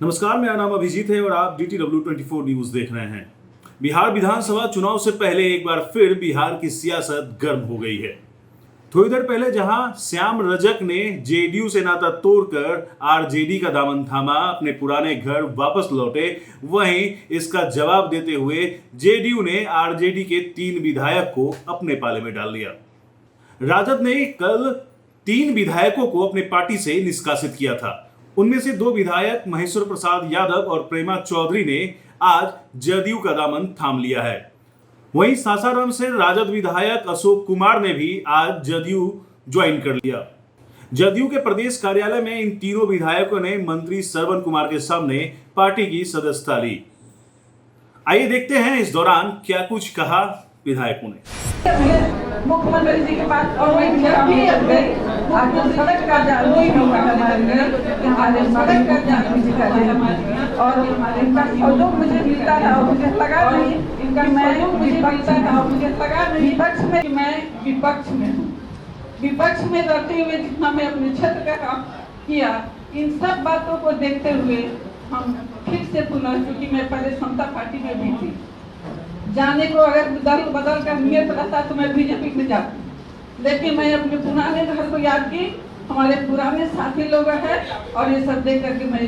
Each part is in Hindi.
नमस्कार, मेरा नाम अभिजीत है और आप DTW24 न्यूज देख रहे हैं। बिहार विधानसभा चुनाव से पहले एक बार फिर बिहार की सियासत गर्म हो गई है। थोड़ी देर पहले जहां श्याम रजक ने जेडीयू से नाता तोड़कर आरजेडी का दामन थामा, अपने पुराने घर वापस लौटे, वहीं इसका जवाब देते हुए जेडीयू ने आरजेडी के 3 विधायक को अपने पाले में डाल लिया। राजद ने कल 3 विधायकों को अपने पार्टी से निष्कासित किया था। उनमें से 2 विधायक महेश्वर प्रसाद यादव और प्रेमा चौधरी ने आज जदयू का दामन थाम लिया है। वहीं सासाराम से राजद विधायक अशोक कुमार ने भी आज जदयू ज्वाइन कर लिया। जदयू के प्रदेश कार्यालय में इन तीनों विधायकों ने मंत्री श्रवण कुमार के सामने पार्टी की सदस्यता ली। आइए देखते हैं इस दौरान क्या कुछ कहा विधायकों ने। मुख्यमंत्री जी के पास और मैं जब भी आगे सड़क का जारी होगा हमारे सड़क का जारी और हमारे जो मुझे मिलता है और मुझे लगा नहीं इनका मैं मुझे मिलता है और मुझे लगा नहीं विपक्ष में हूँ। विपक्ष में रहते हुए जितना मैं अपने क्षेत्र का काम किया, इन सब बातों को देखते हुए हम फिर से पुनः, क्योंकि मैं पहले समता पार्टी में भी थी, जाने को अगर दल बदल कर नियत रहता तो मैं बीजेपी में जाती, लेकिन मैं अपने पुराने घर को याद की, हमारे पुराने साथी लोग हैं और ये सब देख करके मैं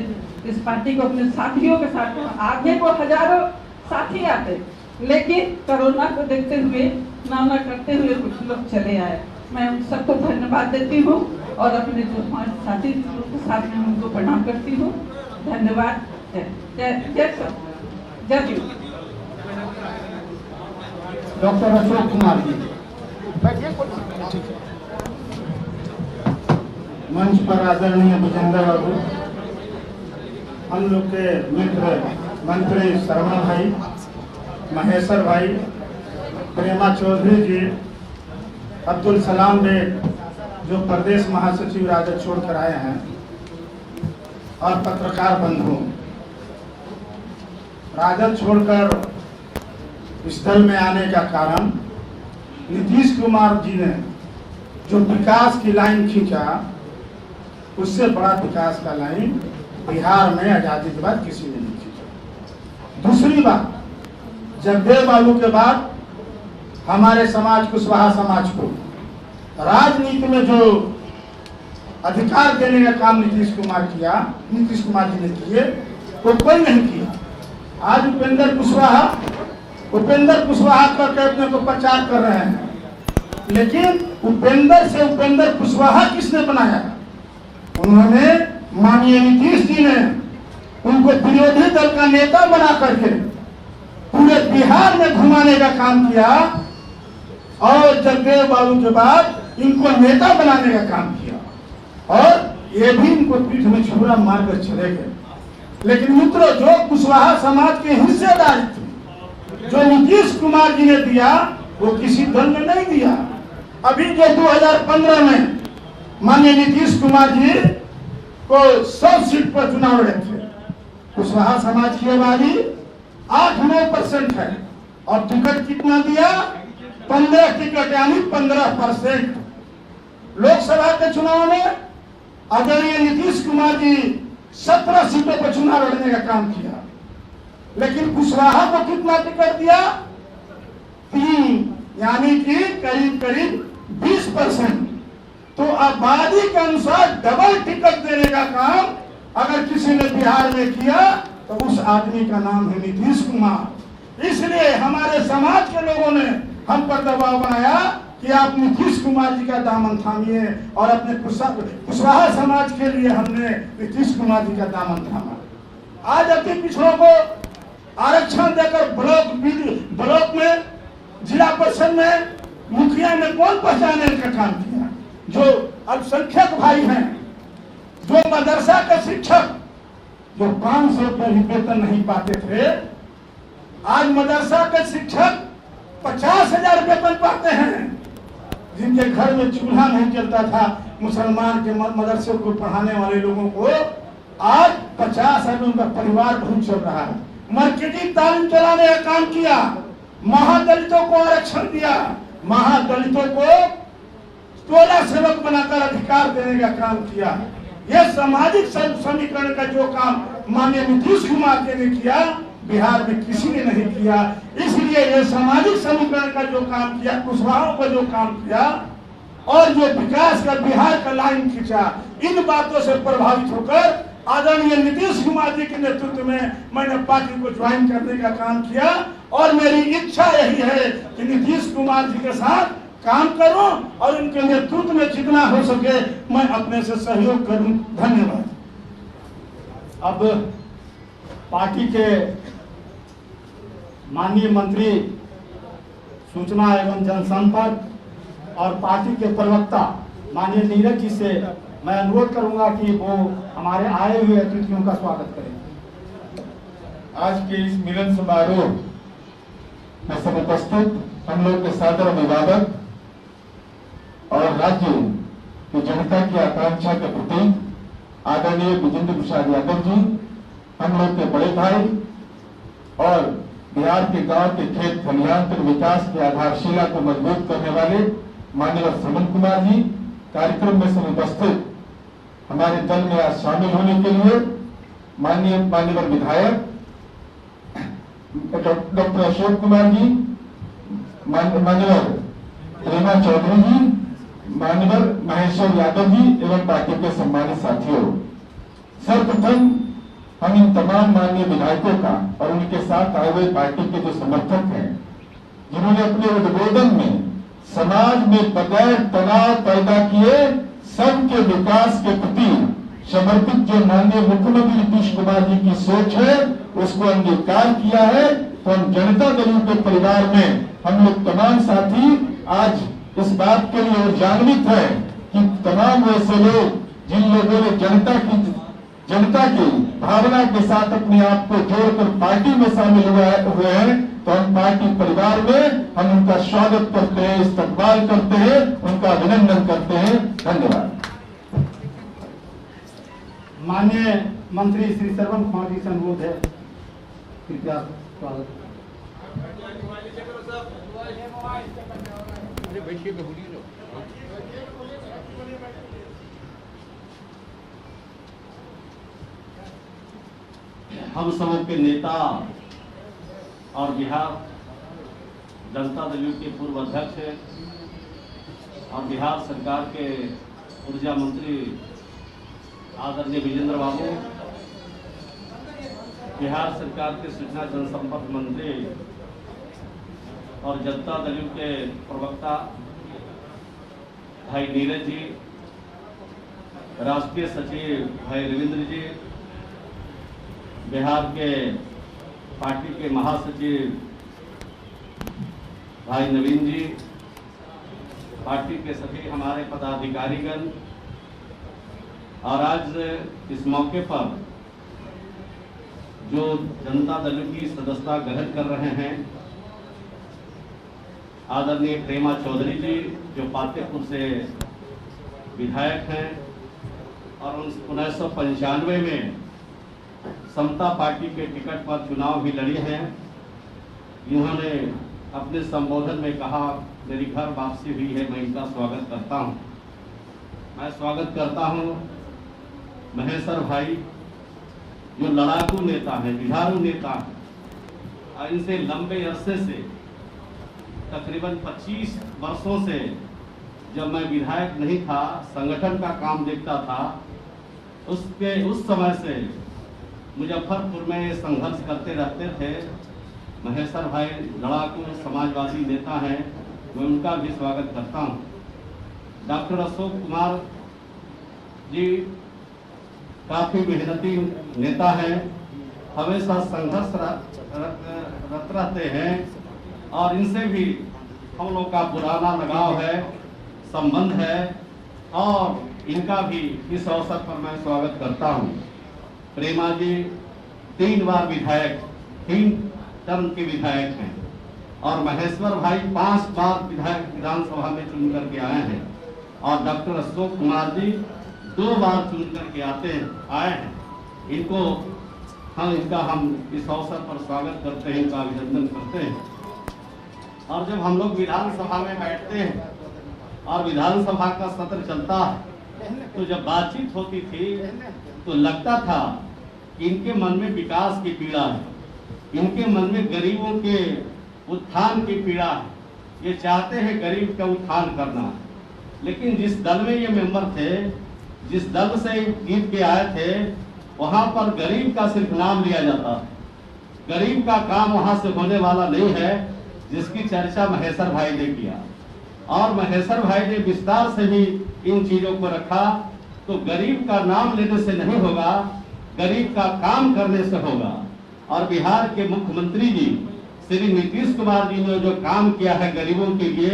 इस पार्टी को अपने साथियों के साथ, आगे को हजारों साथी आते, लेकिन कोरोना को देखते हुए ना करते हुए कुछ लोग चले आए। मैं उन सबको धन्यवाद देती हूँ और अपने जो हमारे साथी लोग के साथ में उनको प्रणाम करती हूँ। धन्यवाद। जय डॉक्टर अशोक कुमार जी मंच पर आदरणीय भूपेंद्र बाबू, हम लोग के मित्र मंत्री श्रवण भाई, महेश्वर भाई, प्रेमा चौधरी जी, अब्दुल सलाम बेग जो प्रदेश महासचिव राजद छोड़कर आए हैं, और पत्रकार बंधु। राजद छोड़कर इस दल में आने का कारण नीतीश कुमार जी ने जो विकास की लाइन खींचा, उससे बड़ा विकास का लाइन बिहार में आजादी के बाद किसी ने नहीं खींचा। दूसरी बात, जगदेव बाबू के बाद हमारे समाज, कुशवाहा समाज को राजनीति में जो अधिकार देने का काम नीतीश कुमार जी ने किए, वो कोई नहीं किया। आज उपेंद्र कुशवाहा करके अपने को प्रचार कर रहे हैं, लेकिन उपेंद्र कुशवाहा किसने बनाया? उन्होंने, माननीय नीतीश जी ने उनको विरोधी दल का नेता बना करके पूरे बिहार में घुमाने का काम किया और जगदेव बाबू के बाद इनको नेता बनाने का काम किया और ये भी इनको पीठ में छुरा मारकर चले गए। लेकिन मित्रों, जो कुशवाहा समाज के हिस्सेदारी थी, जो नीतीश कुमार जी ने दिया, वो किसी दल ने नहीं दिया। अभी जो 2015 में माननीय नीतीश कुमार जी को 100 सीट पर चुनाव लड़े थे, कुशवाहा समाज की आबादी 8-9% है और टिकट कितना दिया? 15 टिकट, यानी 15%। लोकसभा के चुनाव में आदरणीय नीतीश कुमार जी 17 सीटों पर चुनाव लड़ने का काम किया, लेकिन कुशवाहा को कितना टिकट दिया? 3, यानी कि करीब 20%। तो आबादी के अनुसार डबल टिकट देने का काम अगर किसी ने बिहार में किया तो उस आदमी का नाम है नीतीश कुमार। इसलिए हमारे समाज के लोगों ने हम पर दबाव बनाया कि आप नीतीश कुमार जी का दामन थामिए, और अपने कुशवाहा समाज के लिए हमने नीतीश कुमार जी का दामन थामा। आज अति पिछड़ों को आरक्षण देकर ब्लॉक में, जिला परिषद में, मुखिया में कौन पहचाने का काम किया? जो अल्पसंख्यक भाई हैं, जो मदरसा के शिक्षक जो 500 रुपये भी वेतन नहीं पाते थे, आज मदरसा के शिक्षक 50,000 वेतन पाते हैं। जिनके घर में चूल्हा नहीं चलता था, मुसलमान के मदरसे को पढ़ाने वाले लोगों को आज 50,000 उनका परिवार बहुत चल रहा है। मार्केटिंग तालीम चलाने का काम किया, महादलितों को आरक्षण दिया, महादलितों को टोला सेवक बनाकर अधिकार देने का काम किया। यह सामाजिक समीकरण का जो काम माननीय नीतीश कुमार जी ने किया, बिहार में किसी ने नहीं किया। इसलिए ये सामाजिक समीकरण का जो काम किया, कुशवाहों का जो काम किया और जो विकास का बिहार का लाइन खींचा, इन बातों से प्रभावित होकर आदरणीय नीतीश कुमार जी के नेतृत्व में मैंने पार्टी को ज्वाइन करने का काम किया और मेरी इच्छा यही है कि नीतीश कुमार जी के साथ काम करूं और उनके नेतृत्व में जितना हो सके मैं अपने से सहयोग करूं। धन्यवाद। अब पार्टी के माननीय मंत्री सूचना एवं जनसंपर्क और पार्टी के प्रवक्ता माननीय नीरज जी से मैं अनुरोध करूंगा कि वो हमारे आए हुए अतिथियों का स्वागत करें। आज के इस मिलन समारोह में सब उपस्थित हम लोग के सादर अभिभावक और राज्य की जनता की आकांक्षा के प्रति आदरणीय विजेंद्र प्रसाद यादव जी, हम लोग के बड़े भाई और बिहार के गांव के खेत खलिहान पर विकास की आधारशिला को मजबूत करने वाले माननीय श्रवण कुमार जी, कार्यक्रम में सब उपस्थित हमारे दल में आज शामिल होने के लिए माननीय विधायक डॉक्टर अशोक कुमार जी, माननीय प्रेमा चौधरी जी, माननीय महेश्वर यादव जी एवं पार्टी के सम्मानित साथियों, सर्वप्रथम हम इन तमाम माननीय विधायकों का और उनके साथ आए हुए पार्टी के जो समर्थक हैं, जिन्होंने अपने उद्बोधन में समाज में बगैर तनाव पैदा किए सबके विकास के प्रति समर्पित जो माननीय मुख्यमंत्री नीतीश कुमार जी की सोच है उसको अंगीकार किया है। तो हम जनता दल के परिवार में हम लोग तमाम साथी आज इस बात के लिए जागृत है कि तमाम वैसे लोग जिन लोगों ने जनता की भावना के साथ अपने आप को जोड़कर पार्टी में शामिल हुए हैं, तो हम पार्टी परिवार में हम उनका स्वागत करते हैं, इस्तकबाल करते हैं, उनका अभिनंदन करते हैं। धन्यवाद। माननीय मंत्री श्री श्रवण कुमार जी से अनुरोध है, कृपया स्वागत। हम सबों के नेता और बिहार जनता दल के पूर्व अध्यक्ष और बिहार सरकार के ऊर्जा मंत्री आदरणीय विजेंद्र बाबू, बिहार सरकार के सूचना जनसंपर्क मंत्री और जनता दल के प्रवक्ता भाई नीरज जी, राष्ट्रीय सचिव भाई रविंद्र जी, बिहार के पार्टी के महासचिव भाई नवीन जी, पार्टी के सभी हमारे पदाधिकारीगण, और आज इस मौके पर जो जनता दल की सदस्यता ग्रहण कर रहे हैं आदरणीय प्रेमा चौधरी जी, जो पातेपुर से विधायक हैं और 1995 में समता पार्टी के टिकट पर चुनाव भी लड़ी हैं। इन्होंने अपने संबोधन में कहा मेरी घर वापसी हुई है, मैं इनका स्वागत करता हूं। मैं स्वागत करता हूं महेश्वर भाई, जो लड़ाकू नेता है, जुझारू नेता है, और इनसे लंबे अरसे से तकरीबन 25 वर्षों से जब मैं विधायक नहीं था, संगठन का काम देखता था, उस समय से मुजफ्फरपुर में संघर्ष करते रहते थे। महेश्वर भाई लड़ाकू समाजवादी नेता हैं, मैं उनका भी स्वागत करता हूं। डॉक्टर अशोक कुमार जी काफी मेहनती नेता हैं, हमेशा संघर्षरत रहते हैं और इनसे भी हम लोग का पुराना लगाव है, संबंध है, और इनका भी इस अवसर पर मैं स्वागत करता हूं। प्रेमा जी 3 बार विधायक, 3 टर्म के विधायक हैं, और महेश्वर भाई 5 बार विधायक विधानसभा में चुन करके आए हैं, और डॉक्टर अशोक कुमार जी 2 बार चुन करके आए हैं। इनका हम इस अवसर पर स्वागत करते हैं, इनका अभिनंदन करते हैं। और जब हम लोग विधानसभा में बैठते हैं और विधानसभा का सत्र चलता है, तो जब बातचीत होती थी तो लगता था इनके मन में विकास की पीड़ा है, इनके मन में गरीबों के उत्थान की पीड़ा है। ये चाहते हैं गरीब का उत्थान करना, लेकिन जिस दल में ये मेंबर थे, जिस दल से जीत के आए थे, वहां पर गरीब का सिर्फ नाम लिया जाता है। गरीब का काम वहां से होने वाला नहीं है, जिसकी चर्चा महेश्वर भाई ने किया। और महेश्वर भाई ने विस्तार से भी इन चीजों को रखा। तो गरीब का नाम लेने से नहीं होगा, गरीब का काम करने से होगा। और बिहार के मुख्यमंत्री जी श्री नीतीश कुमार जी ने जो काम किया है गरीबों के लिए,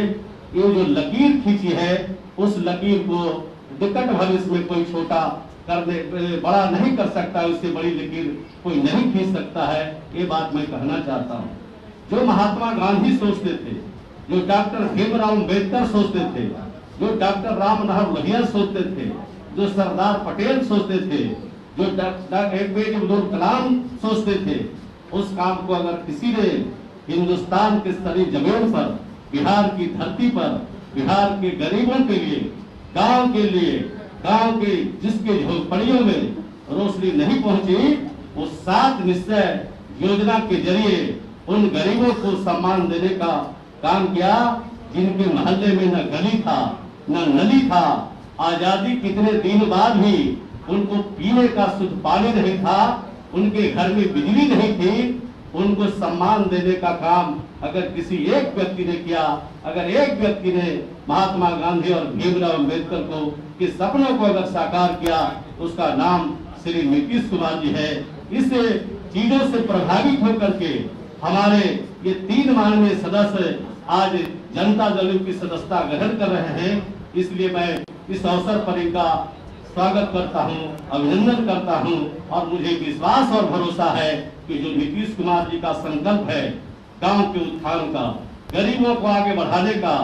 ये जो लकीर खींची है, उस लकीर को निकट भविष्य में कोई छोटा करने बड़ा नहीं कर सकता, उससे बड़ी लकीर कोई नहीं खींच सकता है। ये बात मैं कहना चाहता हूँ। जो महात्मा गांधी सोचते थे, जो डॉक्टर भीमराव अम्बेडकर सोचते थे, जो डॉक्टर राम मनोहर लोहिया सोचते थे, जो सरदार पटेल सोचते थे, जो डॉक्टर अब्दुल कलाम सोचते थे, उस काम को अगर किसी ने हिंदुस्तान के सारी जमीन पर, बिहार की धरती पर, बिहार के गरीबों के लिए, गांव के लिए, गांव के जिसके झोपड़ियों में रोशनी नहीं पहुंची, वो 7 निश्चय योजना के जरिए उन गरीबों को सम्मान देने का काम किया, जिनके मोहल्ले में न गली था, न नली था। आजादी कितने दिन बाद भी उनको पीने का शुद्ध पानी नहीं था, उनके घर में बिजली नहीं थी। उनको सम्मान देने का काम अगर किसी एक व्यक्ति ने किया, अगर एक व्यक्ति ने महात्मा गांधी और भीमराव अम्बेडकर को के सपनों को अगर साकार किया, उसका नाम श्री नीतीश कुमार जी है। इस चीजों से प्रभावित होकर के हमारे ये 3 माननीय सदस्य आज जनता दल की सदस्यता ग्रहण कर रहे हैं। इसलिए मैं इस अवसर पर इनका स्वागत करता हूं, अभिनंदन करता हूं। और मुझे विश्वास और भरोसा है कि जो नीतीश कुमार जी का संकल्प है गांव के उत्थान का, गरीबों को आगे बढ़ाने का,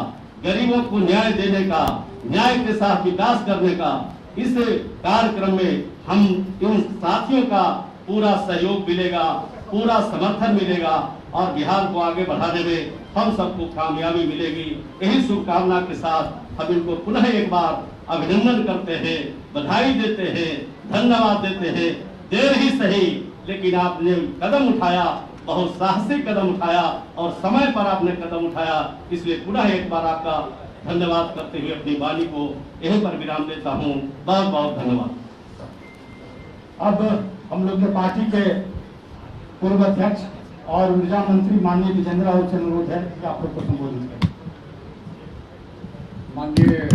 गरीबों को न्याय देने का, न्याय के साथ विकास करने का, इस कार्यक्रम में हम इन साथियों का पूरा सहयोग मिलेगा, पूरा समर्थन मिलेगा और बिहार को आगे बढ़ाने में हम सबको कामयाबी मिलेगी। यही शुभकामना के साथ हम इनको पुनः एक बार अभिनंदन करते हैं, बधाई देते हैं, धन्यवाद देते हैं। देर ही सही, लेकिन आपने कदम उठाया, बहुत साहसी कदम उठाया और समय पर आपने कदम उठाया। इसलिए पुनः एक बार आपका धन्यवाद करते हुए अपनी वाणी को यहीं पर विराम देता हूँ। बहुत बहुत धन्यवाद। अब हम लोग के पार्टी के पूर्व अध्यक्ष और ऊर्जा मंत्री माननीय विजेंद्र राहुल से अनुरोध है कि आप लोग को संबोधित करें। माननीय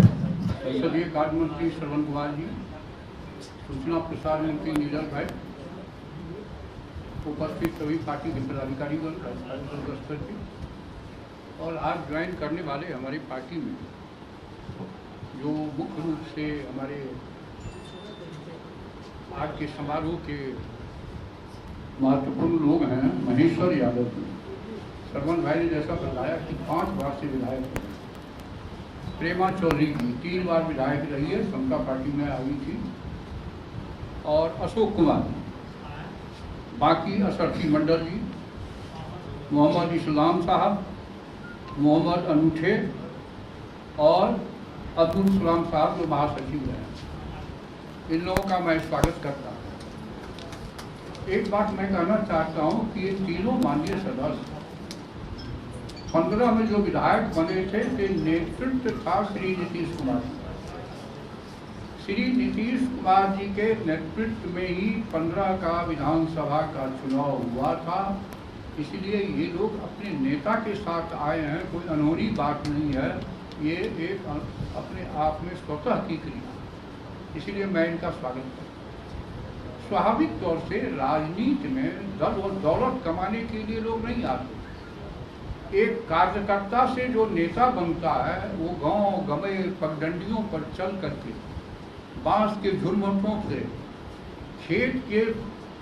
संसदीय कार्य मंत्री श्रवण कुमार जी, सूचना प्रसारण मंत्री नीरज भाई, उपस्थित सभी पार्टी के पदाधिकारीगण, सदस्य और आज ज्वाइन करने वाले हमारी पार्टी में जो मुख्य रूप से हमारे आज के समारोह के महत्वपूर्ण लोग हैं। महेश्वर यादव जी, श्रवण भाई ने जैसा बताया कि 5 बार से विधायक हैं। प्रेमा चौधरी जी 3 बार विधायक रही है, समता पार्टी में आई थी। और अशोक कुमार, बाकी असरफी मंडल जी, मोहम्मद इस्लाम साहब, मोहम्मद अनूठे और अब्दुल सलाम साहब जो महासचिव हैं, इन लोगों का मैं स्वागत करता हूँ। एक बात मैं कहना चाहता हूँ कि ये तीनों माननीय सदस्य 15 में जो विधायक बने थे, नेतृत्व था श्री नीतीश कुमार जी। श्री नीतीश कुमार जी के नेतृत्व में ही 15 का विधानसभा का चुनाव हुआ था। इसलिए ये लोग अपने नेता के साथ आए हैं, कोई अनहोनी बात नहीं है, ये एक अपने आप में स्वतः की क्रिया। इसलिए मैं इनका स्वागत करता हूँ। स्वाभाविक तौर से राजनीति में दल और दौलत कमाने के लिए लोग नहीं आते। एक कार्यकर्ता से जो नेता बनता है वो गांव गमे पगडंडियों पर चल करके, बांस के झुरमुटों से, खेत के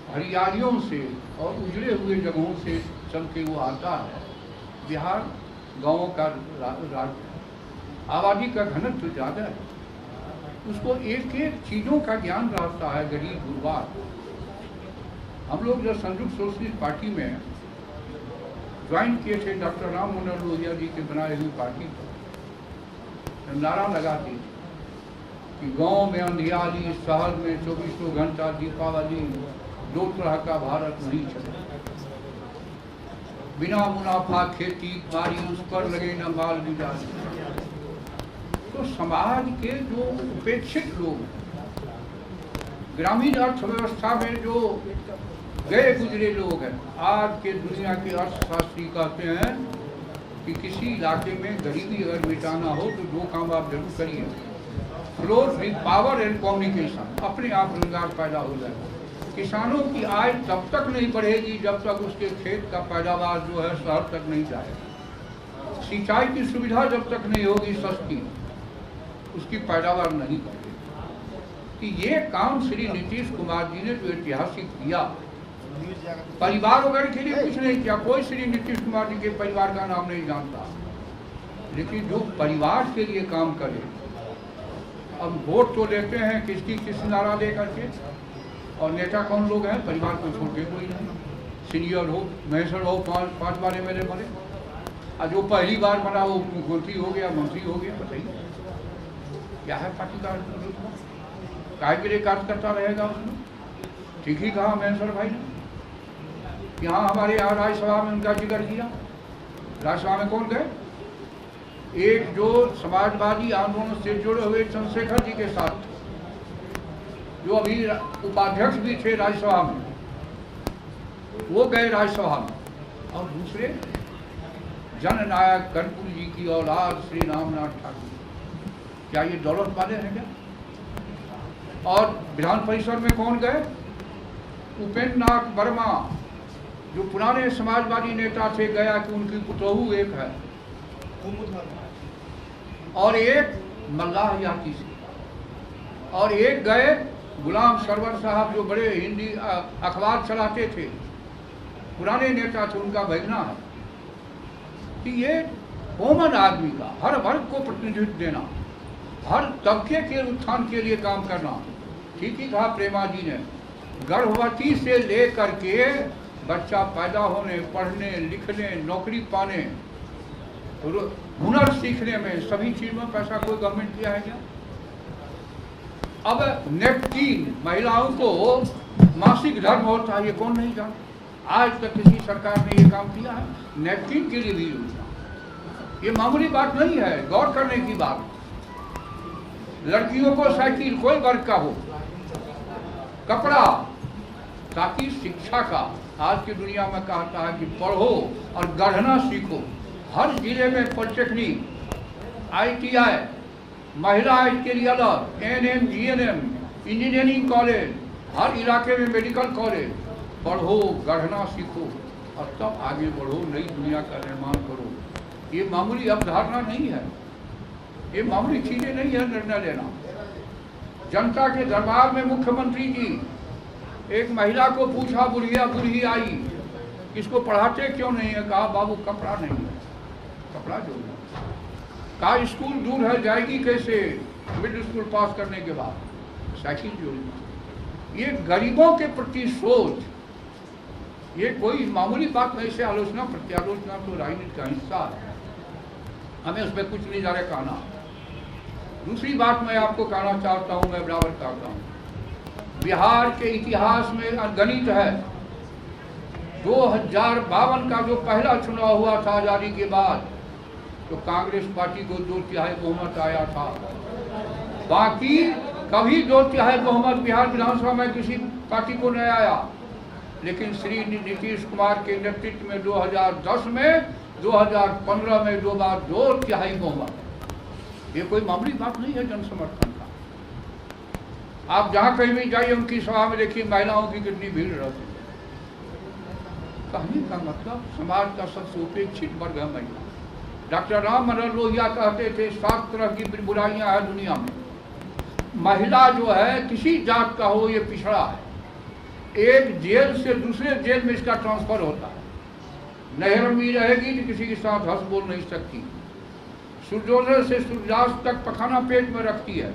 हरियालियों से और उजड़े हुए जगहों से चल के वो आता है। बिहार गांवों का राज्य है, आबादी का घनत्व ज़्यादा है, उसको एक एक चीज़ों का ज्ञान रहता है, गरीब गुरबा। हम लोग जब संयुक्त सोशलिस्ट पार्टी में ज्वाइन किए थे डॉक्टर राम मनोहर लोहिया जी के बनाए हुई पार्टी को, नारा लगाते थे कि गांव में अंधियारी, शहर में 24 घंटा दीपावली, दो तरह का भारत नहीं चलेगा। बिना मुनाफा खेती बाड़ी उस पर लगे न माल गुजारे। तो समाज के जो उपेक्षित लोग, ग्रामीण अर्थव्यवस्था में जो गए गुजरे लोग हैं, आज के दुनिया के अर्थशास्त्री कहते हैं कि किसी इलाके में गरीबी अगर मिटाना हो तो दो काम आप जरूर करिए। Floor with power and communication, अपने आप रोजगार पैदा हो जाएगा। किसानों की आय तब तक नहीं बढ़ेगी जब तक उसके खेत का पैदावार जो है शहर तक नहीं जाएगा। सिंचाई की सुविधा जब तक नहीं होगी सस्ती, उसकी पैदावार नहीं बढ़ेगी। कि ये काम श्री नीतीश कुमार जी ने जो ऐतिहासिक किया, परिवार वगैरह के लिए कुछ नहीं किया। कोई श्री नीतीश कुमार जी के परिवार का नाम नहीं जानता, लेकिन जो परिवार के लिए काम करे। अब वोट तो लेते हैं किसकी किस नारा दे करके, और नेता कौन लोग हैं, परिवार को छोड़ के कोई नहीं। सीनियर हो, महेश्वर हो, पांच बार MLA बने, और जो पहली बार बना वो मुख्यमंत्री हो गया, मंत्री हो गया। बताइए क्या है पार्टी का काय के लिए कार्य करता रहेगा उसमें। ठीक ही कहा महेश्वर भाई ने। यहाँ हमारे यहाँ राज्यसभा में उनका जिक्र किया। राज्यसभा में कौन गए? एक जो समाजवादी आंदोलन से जुड़े हुए चंद्रशेखर जी के साथ, जो अभी उपाध्यक्ष भी थे राज्यसभा में, वो गए राज्यसभा में। और दूसरे जननायक कर्पूरी जी की औलाद श्री रामनाथ ठाकुर, क्या ये दौलत वाले हैं क्या? और विधान परिषद में कौन गए? उपेंद्र नाथ वर्मा, जो पुराने समाजवादी नेता थे, गया कि उनकी पुतोहू एक है और एक मल्लाह जाति से, और एक गए गुलाम सरवर साहब, जो बड़े हिंदी अखबार चलाते थे, पुराने नेता थे, उनका भगना है। कि ये कॉमन आदमी का, हर वर्ग को प्रतिनिधित्व देना, हर तबके के उत्थान के लिए काम करना। ठीक ही कहा प्रेमा जी ने। गर्भवती से लेकर के बच्चा पैदा होने, पढ़ने लिखने, नौकरी पाने, हुनर सीखने में, सभी चीज में पैसा कोई गवर्नमेंट दिया है क्या? अब नेपकिन, महिलाओं को मासिक धर्म होता है, ये कौन नहीं जानता? आज तक किसी सरकार ने ये काम किया है? नेपकिन के लिए भी योजना, ये मामूली बात नहीं है, गौर करने की बात। लड़कियों को साइकिल, कोई वर्ग का हो, कपड़ा, ताकि शिक्षा का, आज की दुनिया में कहता है कि पढ़ो और गढ़ना सीखो। हर जिले में पॉलिटेक्निक, ITI, महिला के लिए अलग, ANM, GNM, इंजीनियरिंग कॉलेज, हर इलाके में मेडिकल कॉलेज। पढ़ो, गढ़ना सीखो और तब आगे बढ़ो, नई दुनिया का निर्माण करो। ये मामूली अवधारणा नहीं है, ये मामूली चीजें नहीं है निर्णय लेना। जनता के दरबार में मुख्यमंत्री जी एक महिला को पूछा, बुढ़िया बुढ़ी आई, इसको पढ़ाते क्यों नहीं है? कहा बाबू कपड़ा नहीं है, कपड़ा जो है। कहा स्कूल दूर है, जाएगी कैसे मिडिल स्कूल पास करने के बाद? साइकिल जोड़ी। ये गरीबों के प्रति सोच, ये कोई मामूली बात नहीं से आलोचना प्रत्यालोचना तो राजनीति का हिस्सा है, हमें उसमें कुछ नहीं जा रहा कहना। दूसरी बात मैं आपको कहना चाहता हूं, मैं बराबर कहता हूं, बिहार के इतिहास में अगणित है। 2052 का जो पहला चुनाव हुआ था आजादी के बाद, तो कांग्रेस पार्टी को 2/3 बहुमत आया था। बाकी कभी 2/3 बहुमत बिहार विधानसभा में किसी पार्टी को नहीं आया। लेकिन श्री नीतीश कुमार के नेतृत्व में 2010 में, 2015 में 2 बार 2/3 बहुमत। ये कोई मामूली बात नहीं है जनसमर्थन का। आप जहां कहीं भी जाइए उनकी सभा में देखिए महिलाओं की कितनी भीड़ रहती है। कहने का मतलब समाज का सबसे उपेक्षित वर्ग है महिला। डॉक्टर राम मनोहर लोहिया कहते थे 7 तरह की बुराइयां हैं दुनिया में, महिला जो है किसी जात का हो ये पिछड़ा है। एक जेल से दूसरे जेल में इसका ट्रांसफर होता है। नहर में रहेगी तो किसी के साथ हंस बोल नहीं सकती। सूर्योदय से सूर्यास्त तक पखाना पेट में रखती है,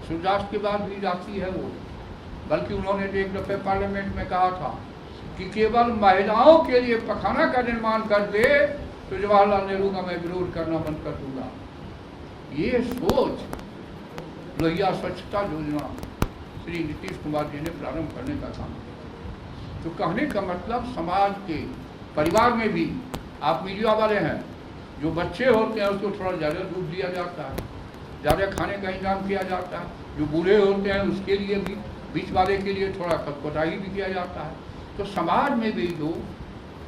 सूर्यास्त के बाद भी जाती है वो। बल्कि उन्होंने एक दफे पार्लियामेंट में कहा था कि केवल महिलाओं के लिए पखाना का निर्माण कर दे तो जवाहरलाल नेहरू का मैं विरोध करना बंद कर दूंगा। ये सोच लोहिया स्वच्छता योजना श्री नीतीश कुमार जी ने प्रारंभ करने का काम किया। तो कहने का मतलब समाज के परिवार में भी आप मीडिया वाले हैं, जो बच्चे होते हैं उसको थोड़ा ज़्यादा दूध दिया जाता है, ज़्यादा खाने का इंतजाम किया जाता है। जो बूढ़े होते हैं उसके लिए भी, बीच वाले के लिए थोड़ा कटकोटाई भी किया जाता है। तो समाज में भी जो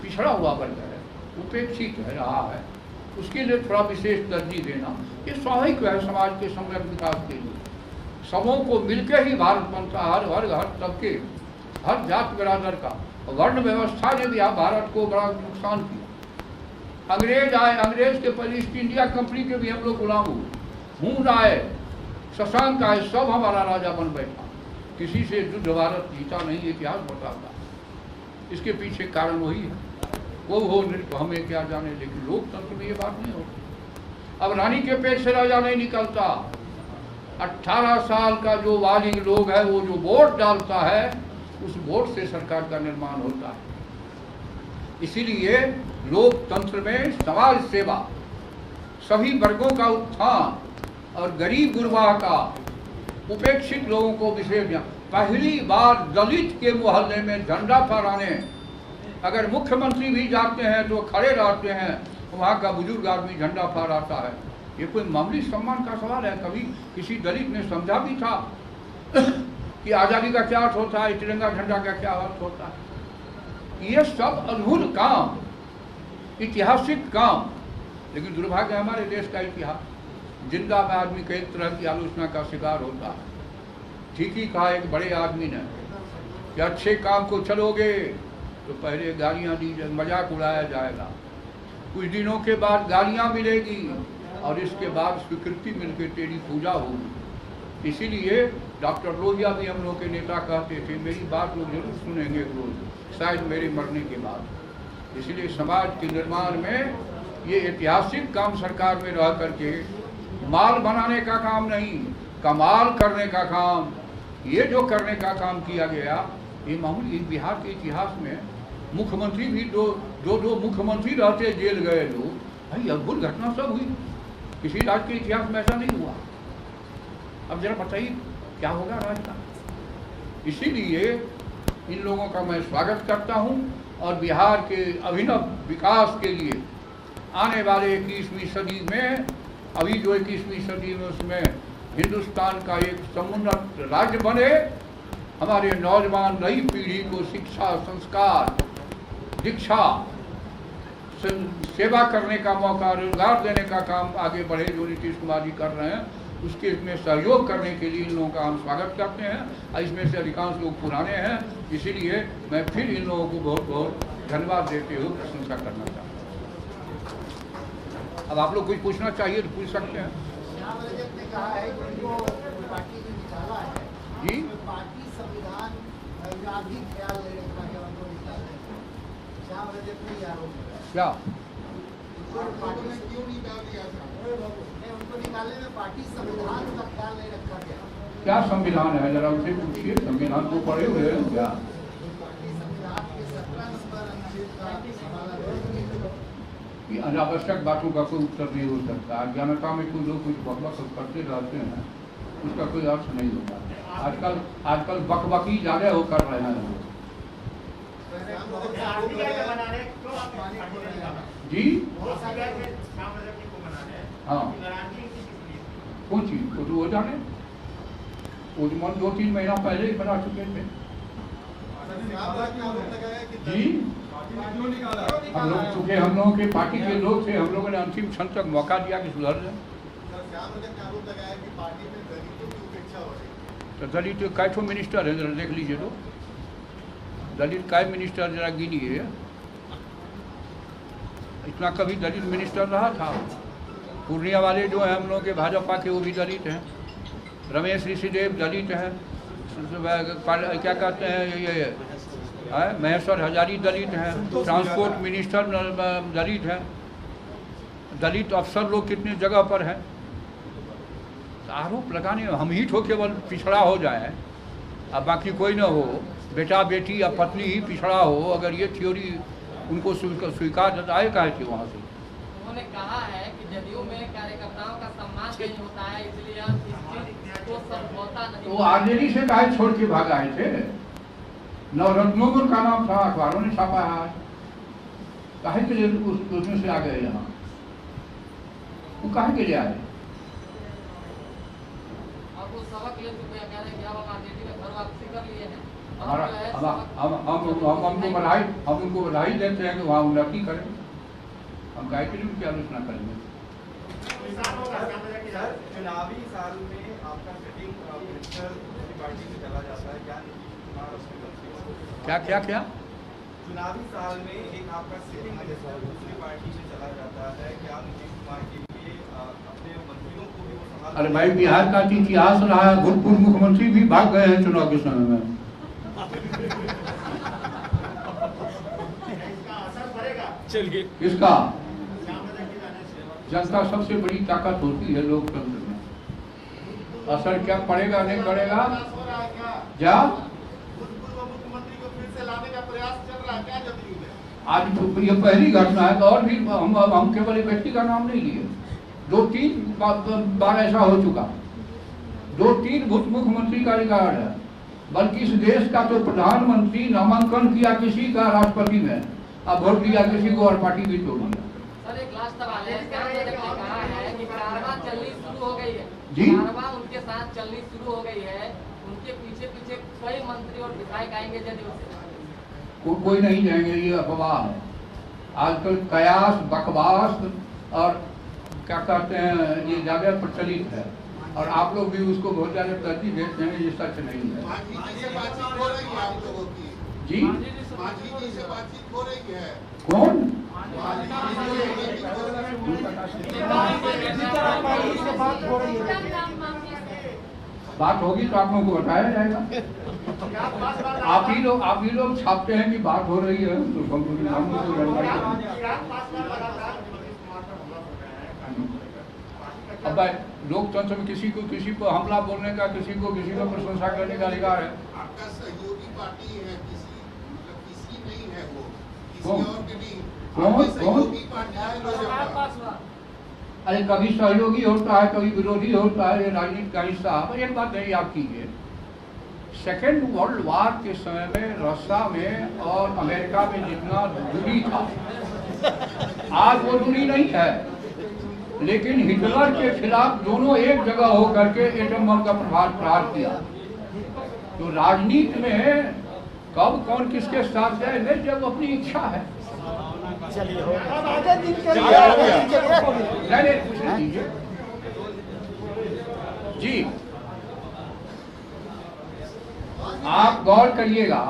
पिछड़ा हुआ वर्ग है, उपेक्षित रहा है, उसके लिए थोड़ा विशेष तरजीह देना ये स्वाभाविक है। समाज के समग्र विकास के लिए सबों को मिलकर ही भारत बनता है। हर वर्ग, हर तबके, हर जात बिरादर का। वर्ण व्यवस्था ने भी भारत को बड़ा नुकसान किया। अंग्रेज आए, अंग्रेज के पहले ईस्ट इंडिया कंपनी के भी हम लोग गुलाम हुए। हूँ आए, शशांक आए, सब हमारा राजा बन बैठा। किसी से युद्ध भारत जीता नहीं, इतिहास बताता। इसके पीछे कारण वही है। वो हो नृत्य हमें क्या जाने, लेकिन लोकतंत्र में ये बात नहीं होती। अब रानी के पेट से राजा नहीं निकलता। 18 साल का जो बालिग लोग है वो जो वोट डालता है उस वोट से सरकार का निर्माण होता है। इसीलिए लोकतंत्र में समाज सेवा, सभी वर्गों का उत्थान और गरीब गुरबा का, उपेक्षित लोगों को विशेष ध्यान। पहली बार दलित के मोहल्ले में झंडा फहराने अगर मुख्यमंत्री भी जाते हैं तो खड़े रहते हैं, वहाँ का बुजुर्ग आदमी झंडा फहराता है। ये कोई मामूली सम्मान का सवाल है? कभी किसी दलित ने समझा भी था कि आज़ादी का क्या अर्थ होता है, तिरंगा झंडा का क्या अर्थ होता है? ये सब अद्भुत काम, ऐतिहासिक काम। लेकिन दुर्भाग्य हमारे देश का इतिहास जिंदा में आदमी कई तरह की आलोचना का शिकार होता है। ठीक ही कहा एक बड़े आदमी ने कि अच्छे काम को चलोगे तो पहले गालियाँ दी जाए, मजाक उड़ाया जाएगा, कुछ दिनों के बाद गालियाँ मिलेगी और इसके बाद स्वीकृति मिलकर तेरी पूजा होगी। इसीलिए डॉक्टर लोहिया भी हम लोग के नेता कहते थे, मेरी बात लोग जरूर सुनेंगे रोज, शायद मेरे मरने के बाद। इसलिए समाज के निर्माण में ये ऐतिहासिक काम सरकार में रह करके माल बनाने का काम नहीं, कमाल करने का काम, ये जो करने का काम किया गया, ये मामूली बिहार के इतिहास में मुख्यमंत्री भी जो मुख्यमंत्री रहते जेल गए लोग, भाई अद्भुत घटना सब हुई। किसी राज्य के इतिहास में ऐसा नहीं हुआ। अब जरा बताइए क्या होगा राज्य का। इसीलिए इन लोगों का मैं स्वागत करता हूं और बिहार के अभिनव विकास के लिए आने वाले 21वीं सदी में, अभी जो 21वीं सदी में उसमें हिंदुस्तान का एक समुन्नत राज्य बने। हमारे नौजवान नई पीढ़ी को शिक्षा, संस्कार, दीक्षा, सेवा करने का मौका, रोजगार देने का काम आगे बढ़े, जो नीतीश कुमार जी कर रहे हैं, उसके इसमें सहयोग करने के लिए इन लोगों का हम स्वागत करते हैं। और इसमें से अधिकांश लोग पुराने हैं, इसीलिए मैं फिर इन लोगों को बहुत बहुत धन्यवाद देते हुए प्रशंसा करना चाहता हूँ। अब आप लोग कुछ पूछना चाहिए तो पूछ सकते हैं जी। क्या क्या संविधान है, जरा उनसे पूछिए। संविधान को पढ़े हुए हैं क्या? अनावश्यक बातों का कोई उत्तर नहीं हो सकता। अज्ञानता में कोई लोग कुछ बकबक करते रहते हैं, उसका कोई अर्थ नहीं होता। आजकल बकबकी ज़्यादा हो कर रहे हैं लोग जी। हाँ, कौन चीज को तो वो जाने, वो 2-3 महीना पहले ही बना चुके थे जी। हम लोग चूँकि हम लोगों के पार्टी के लोग थे, हम लोगों ने अंतिम क्षण तक मौका दिया कि सुधर जाए। तो दलित कैठो मिनिस्टर है, जरा देख लीजिए तो दलित काय मिनिस्टर जरा गिनिए। इतना कभी दलित मिनिस्टर रहा था? पूर्णिया वाले जो हैं हम लोगों के भाजपा के, वो भी दलित हैं। रमेश ऋषिदेव दलित हैं। क्या कहते हैं ये महेश्वर हजारी दलित हैं। ट्रांसपोर्ट मिनिस्टर दलित हैं। दलित अफसर लोग कितनी जगह पर हैं। आरोप लगाने हम ही ठो केवल पिछड़ा हो जाए, अब बाकी कोई ना हो, बेटा बेटी या पत्नी ही पिछड़ा हो, अगर ये थ्योरी उनको स्वीकार आएगा कि वहाँ से। उन्होंने कहा है कि जदयू में कार्यकर्ताओं का सम्मान नहीं होता है, इसलिए आप इस चीज को समझौता नहीं। तो आरजेडी से काहे छोड़ के भाग आए थे? नवरत्नों का नाम था, अखबारों ने छापा है आज। काहे के लिए उसमें से आ गए यहाँ? वो काहे के लिए आए? अब वो सबक ले चुके हैं, कह रहे हैं कि अब हम आरजेडी में घर वापसी कर लिए हैं। हमारा अब जो है हम उनको बधाई देते हैं कि वहाँ उन्नति करें। हम काहे के लिए उनकी आलोचना करेंगे? चुनावी साल में आपका सेटिंग दूसरी पार्टी से चला जाता है, क्या क्या क्या? चुनावी साल में एक आपका सेटिंग दूसरी पार्टी से चला जाता है, क्या नीतीश कुमार के लिए अपने मंत्रियों को भी वो संभाल? अरे भाई, बिहार का इतिहास रहा है, भूतपूर्व मुख्यमंत्री भी भाग गए हैं चुनाव के समय में। चलिए, किसका? जनता सबसे बड़ी ताकत होती है लोकतंत्र में। असर क्या पड़ेगा नहीं पड़ेगा? क्या आज तो ये पहली घटना है, तो और भी हम केवल एक व्यक्ति का नाम नहीं लिए, 2-3 बार ऐसा हो चुका। 2-3 भूत मुख्यमंत्री का रिकॉर्ड है। बल्कि इस देश का तो प्रधानमंत्री नामांकन किया किसी का राष्ट्रपति में, अब वोट दिया किसी को और पार्टी भी तोड़ दिया। सर एक लास्ट सवाल है, श्याम रजक ने कहा है कि कारवां चलनी शुरू हो गई है। जी? कारवां उनके साथ चलनी शुरू हो गई है, उनके पीछे पीछे कई मंत्री और विधायक आएंगे जदयू से। कोई नहीं जाएंगे, ये अफवाह है। आजकल कयास, बकवास और क्या कहते हैं, ये ज्यादा प्रचलित है और आप लोग भी उसको बहुत ज्यादा तरजीह देते हैं। ये सच नहीं है। जी? कौन? बात होगी तो आप लोगों को बताया जाएगा। आप ही लोग छापते हैं कि बात हो रही है, तो अब लोकतंत्र में किसी को हमला बोलने का, किसी को प्रशंसा करने का अधिकार है। आपका सहयोगी पार्टी है, किसी नहीं है वो, किसी कौन? और के नहीं। कौन? सहयोगी पार्टी है लोजपा। अरे कभी सहयोगी होता है, कभी विरोधी होता है, ये राजनीति का हिस्सा। पर एक बात नहीं याद कीजिए, सेकेंड वर्ल्ड वार के समय में रशिया में और अमेरिका में जितना दूरी था, आज वो दूरी नहीं है। लेकिन हिटलर के खिलाफ दोनों एक जगह होकर के एटम बम का प्रहार किया। तो राजनीति में कब कौन किसके साथ जाए, नहीं, जब अपनी इच्छा है। नहीं, कुछ नहीं कीजिए जी। आप गौर करिएगा,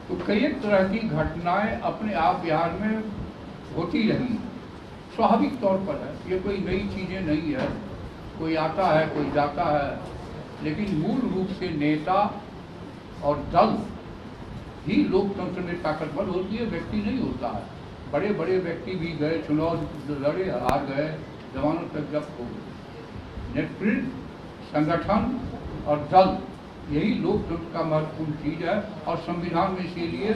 तो कई तरह की घटनाएं अपने आप बिहार में होती रही, स्वाभाविक तौर पर है। ये कोई नई चीजें नहीं है। कोई आता है, कोई जाता है, लेकिन मूल रूप से नेता और दल ही लोकतंत्र में ताकतवर होती है, व्यक्ति नहीं होता है। बड़े बड़े व्यक्ति भी गए, चुनाव लड़े, हार गए, जमानत तक जब्त हो गए। नेतृत्व, संगठन और दल, यही लोकतंत्र का महत्वपूर्ण चीज है। और संविधान में इसीलिए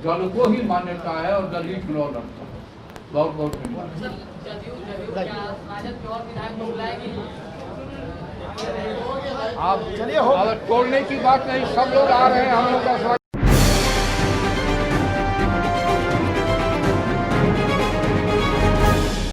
दल को ही मान्यता है और दल ही चुनाव लड़ता है। बहुत बहुत धन्यवाद। आप चलिए, तोड़ने की बात नहीं, सब लोग आ रहे हैं, हम लोग का